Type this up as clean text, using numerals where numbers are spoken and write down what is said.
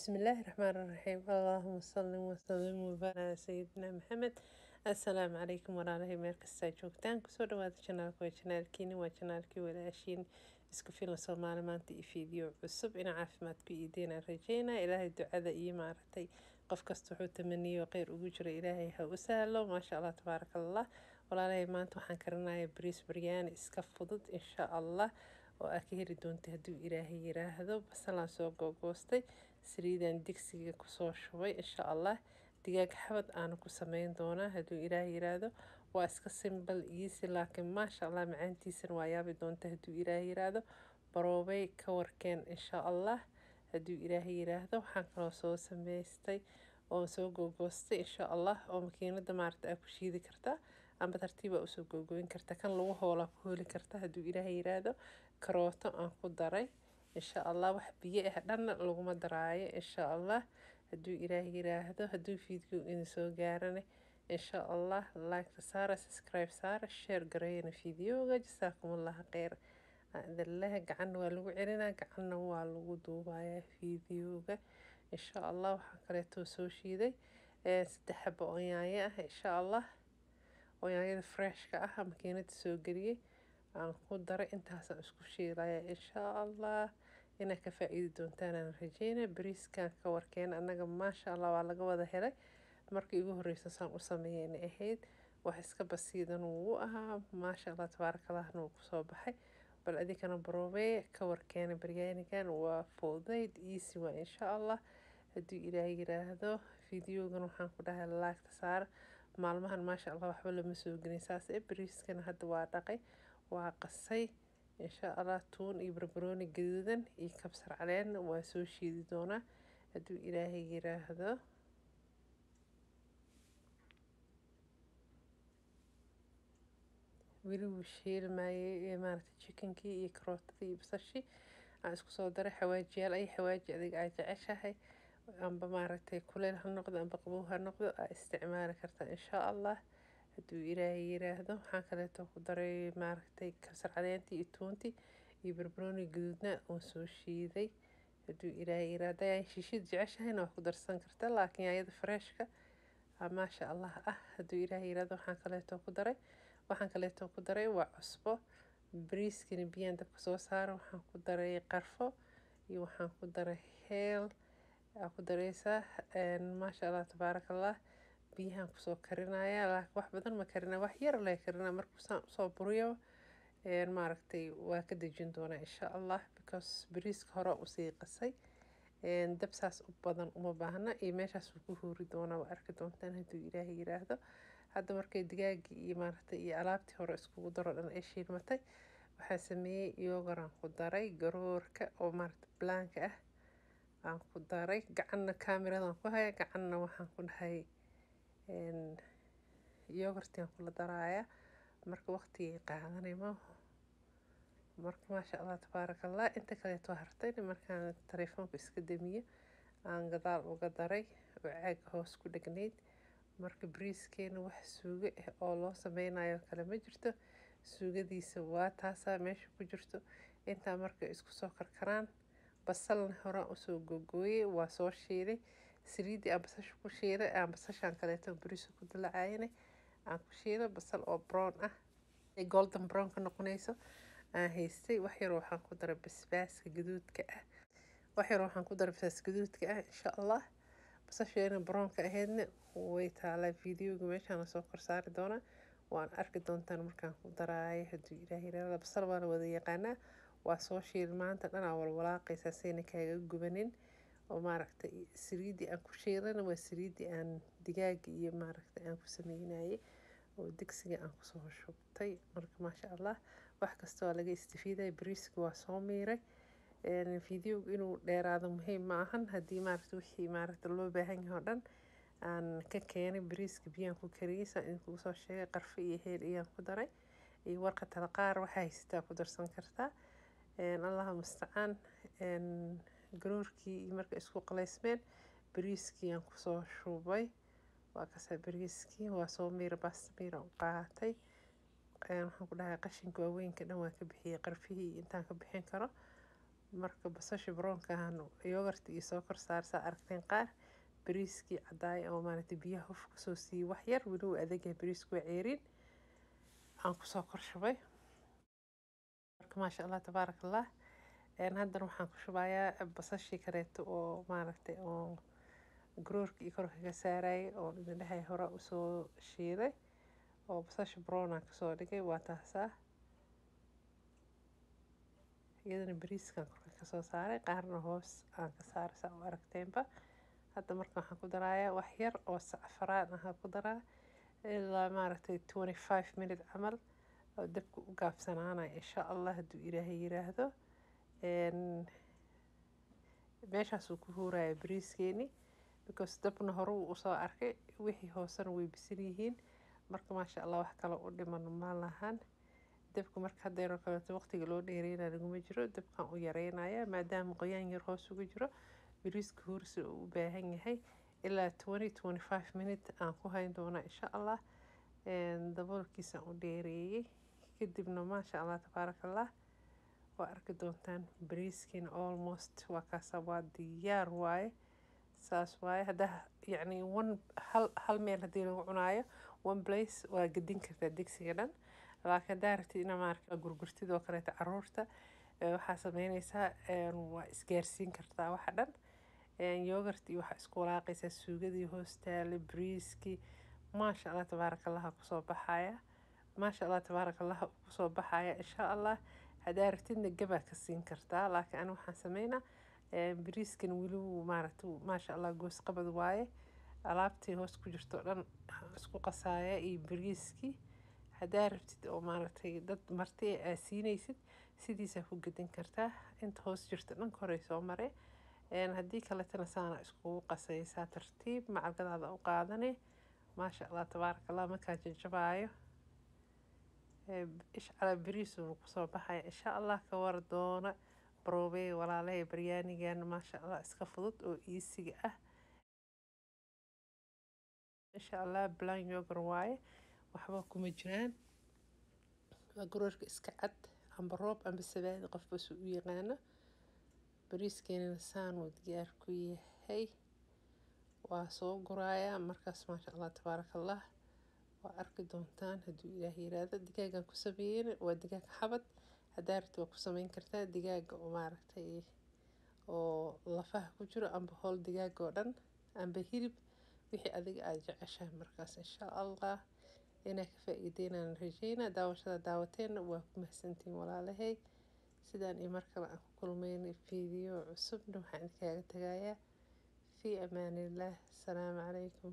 بسم الله الرحمن الرحيم اللهم صل وسلم وبارك على سيدنا محمد السلام عليكم walaalahay meel kasta joogtaan kusoo dhawaada janaalka waa janaalkiini waa janaalkii walaashiin isku filan Soomaali maanta iyo fiideo cusub ina caafimaadku iyo deena rajeynaa ilaahay ducada iyo maaragtay qof kasta wuxuu tamaniyo kheyr ugu jiro ilaahay ha u sahlo maasha Allah tabaarakallah walaalahay maanta waxaan karinayaa bariis biryani iska fudud insha Allah oo aad ka heli doonto hadduu ilaahay yiraahdo basalaan soo googoostay saliidan digsiga kusoo shubay insha Allah digaag xabad aan ku sameyn doonaa hadduu ilaahay yiraahdo waa iska simple easy laakiin maasha Allah macaantiisana waa yaabi doonta hadduu ilaahay yiraahdo baroobay ka warkeen insha Allah hadduu ilaahay yiraahdo waxaan kaloo soo sameystay oo soo googoostay insha Allah oo makiinada maarta aad ku shiidi kartaa amba tartiiba u soo googooyin kartaa kan lagu hoola ku heli kartaa hadduu ilaahay yiraahdo karooto aan ku daray insha Allah wax biyo ah dhan laguma daraayo insha Allah hadduu ilaahay yiraahdo hadduu fiidku in soo gaarane insha Allah like saara subscribe saara share gareeyna fiideoga jasaakumullah khayr adalaha gacan waa lagu celinaa gacanna waa lagu duubayaa fiideoga insha Allah waxaan kaleeto soo shiiday 3 xabo oo yaanyo ah insha Allah oo yaanyada freshka ah makiinada soo galiyay aan ku daray intaas isku shiilaya insha Allah ina ka faa'iido doontaan aan rajeynaa bariiskan ka warkeen anaga maasha Allah waa laga wada helay markii ugu horreysay saan u sameeyay ahayd wax iska basiidan uu ahaa maasha Allah tabaarakallah noo ku soo baxay bal adikana baroobay ka warkeen biryanigan waa fudayd easy waa insha Allah haddii ilaahay yiraahdo fiideogan waxaan ku dhahay like saar maalmahan maasha Allah waxba lama soo gelin saas bariiskan hadda waa dhaqay waa qasay insha Allah tuun iyo barbarooni gaduudan iyo kabsar caleen waa soo shiidi doonaa hadduu ilaahay yiraahdo wili wuu shiilmayay maaragtay chickenkii iyo karootadii iyo basashii aan isku soo daray xawaajiyaal ay xawaaji adiga ay jeceshahay amba maaragtay kuleel ha noqdo amba qabow ha noqdo aa isticmaali kartaa insha Allah hadduu ilaahay yiraahdo waxaan kaleeto ku daray maaragtay kabsar caleentii iyo tuuntii iyo barbarooni gaduudna oo soo shiiday hadduu ilaahay yiraahdo ayaan shiishid jeceshahayna waa ku darsan kartaa laakiin yaanyada freshka maasha Allah hadduu ilaahay yiraahdo waxaan kaleeto ku daray waa cusbo bariiskana biyaan dabka soo saaro waxaan ku daray qarfo iyo waxaan ku daray heel ku dareysaa maasha Allah tabaarakallah biyahan ku soo karinaya laakiin wax badan ma karina wax yar la karina markuu soo buriyo maaragtay waa ka dejin doonaa insha Allah because bariiska hore u sii qasay dab saas u badan uma baahna iyo meeshaas uu ku huuri doonaa waa arki doontaan hadduu ilaahay yiraahdo hadda markay digaagii iyo maaragtay iyo alaabtii hore iskugu daro dhan ay shiilmatay waxaan sameeyay yogurt ku daray garoorka oo maaragtay blank ah aan ku daray gacanna kaamiradan ku haya gacanna waxaan ku dhahay yogurtian kula daraaya marka waqtigay qaadanaymo marka maasha Allah tabaarakallah inta kaleeto hartay markaan telefoonka iska damiyo aan gadaal uga daray oo caag hoos ku dhagneyd marka bariiskeena wax suugo ah oo loo sameynayo kale ma jirto suugadiisa waa taasa meesha ku jirto inta marka isku soo karkaraan basalna hore u soo googooyay waa soo shiiday saliidii aan basasha ku shiiday aan basashan kaleeto bariis ku dilaacayna aan ku shiiday basal oo brown ah ee golden brown ka noqonayso aan haystay wax yar waxaan ku daray basbaaska gaduudka ah insha Allah basasheena brown ka ahaydna way taalaa fiideoga meeshaan soo korsaari doona waan arki doontaan markaan ku daraayo hadduu ilaahay yiraahdo basal waa wada yaqaanaa waa soo shiil maanta dhan aan walwalaaqaysaa sayna kaaga gubanin oo maaragtay saliidii aan ku shiilana waa saliidii aan digaaga iyo maaragtay aan ku sameynayay oo digsiga aan ku soo shubtay marka maasha Allah wax kasta oo laga istifiiday bariiska waa soo miiray fiideoga inuu dheeraado muhiim ma ahan haddii maaragtay wixii maaragtay loo baahan yahay oo dhan aan ka keenay bariiska biyaan ku kariyay saan idinku soo sheegay qarfo iyo heel iyaan ku daray iyo warqad qaar waxa haysataa ku darsan kartaa Allah musta'an garoorkii marka isku qaleysmeen bariiskii aan ku soo shubay waa ka soo bariiskii waa soo miir basta miir u qaatay waxaan ku dhahay qashinka waaweynka dhan waa ka bixiyay qarfihii intaan ka bixin karo marka basasha brownka ahaan yogurt iyo soo kor saarsa aragteen qaar bariiskii cadaay oo maaragtay biyaha huf kusoo siiyey wax yar weli uu adag yahay bariisku waa ceeriin aan kusoo kor shubay marka maasha allah tabaaraka allah haddana waxaan ku shubayaa basashii kareeto oo maaragtay oo garoorkii kor kaga saarayay oo indhahay hore usoo shiiday oo basasha brown aan kasoo dhigay waa taasaa iyadana bariiskan korka kasoo saaray qaarna hoos aan ka saaray saa u aragteenba hadda marka waxaan ku darayaa wax yar oo sacfaraan ah ku daraa ilaa maaragtay 25 minute camal oo dabka u gaabsanaanaya insha allah hadduu ilaahay yiraahdo meeshaasuu ku huuraya bariiskeeni because dabna hore uu usoo arkay wixii hoosena way bisil yihiin marka maasha allah wax kale u dhiman ma lahan dabka marka haddeero kaleeto waqtiga loo dheereynaya laguma jiro dabkan u yareynaya maadaama qoyaan yar hoos ugu jiro bariiska huursi uu u baahan yahay ilaa 20-25 minute aan ku hayn doona insha allah daboolkiisa u dheereeyey kadibna maasha allah tabaaraka allah waa arki doontaan bariiskiina almost waa kaasa waa diyaar waaye saas waaye haddaa yacni hal meel haddii lagu cunaayo one place waa gedin kartaa digsiga dhan laakiin haddaa rabtid ina maarka gurgurtidoo kaleeta caruurta waxaa sameynaysaa waa isgaarsiin kartaa waxa dhan yogurt iyo waxaa isku walaaqaysaa suugadii hoostaale bariiskii maasha allah tabaaraka allah kusoo baxaya maasha allah tabaaraka allah kusoo baxaya insha allah haddaa rabtidna gabaa ka siin kartaa laakiin ani waxaan sameynaa bariiskan weli maaragtay maasha allah goos qabad waaye alaabtii hoos ku jirto dhan isku qasaaya iyo bariiskii haddaa rabtid oo maaragtay dad marti aa siinaysid sidiisaa ku gedin kartaa inta hoos jirto dhan koray soo mare haddii kaletana saana iskugu qasaysaa tartiib macalgadaada u qaadane maasha allah tabaaraka allah markaa jajabaayo ishcala bariisuu kusoo baxaya insha allah ka war doona baroobey walaalahay baryaanigan maasha allah iska fudud oo iisiga ah insha allah blind yogurt waaye waxba kuma jiraan waa garoorka iska cad amba roob amba sabaadi qofba su u yaqaano bariiskeenana saan uu diyaar ku yahay waa soo guraaya markaas maasha allah tabaaraka allah waa arki doontaan hadduu ilaah yiraahdo digaagan ku sameeyeen waa digaag xabad haddaa rabtid waa ku sameyn kartaa digaaga oo maaragtay oo lafaha ku jiro amba hool digaag oo dhan amba hilib wixii adiga aad jeceshahay markaas insha allah inaa ka faa'iideynaan rajeynaa daawashada daawateena waa ku mahadsantihiin walaalahay sidaan iyo mar kale aan ku kulmeynay fiideo cusubna waxaan idinkaga tagayaa fii amaanillaah asalaamu calaykum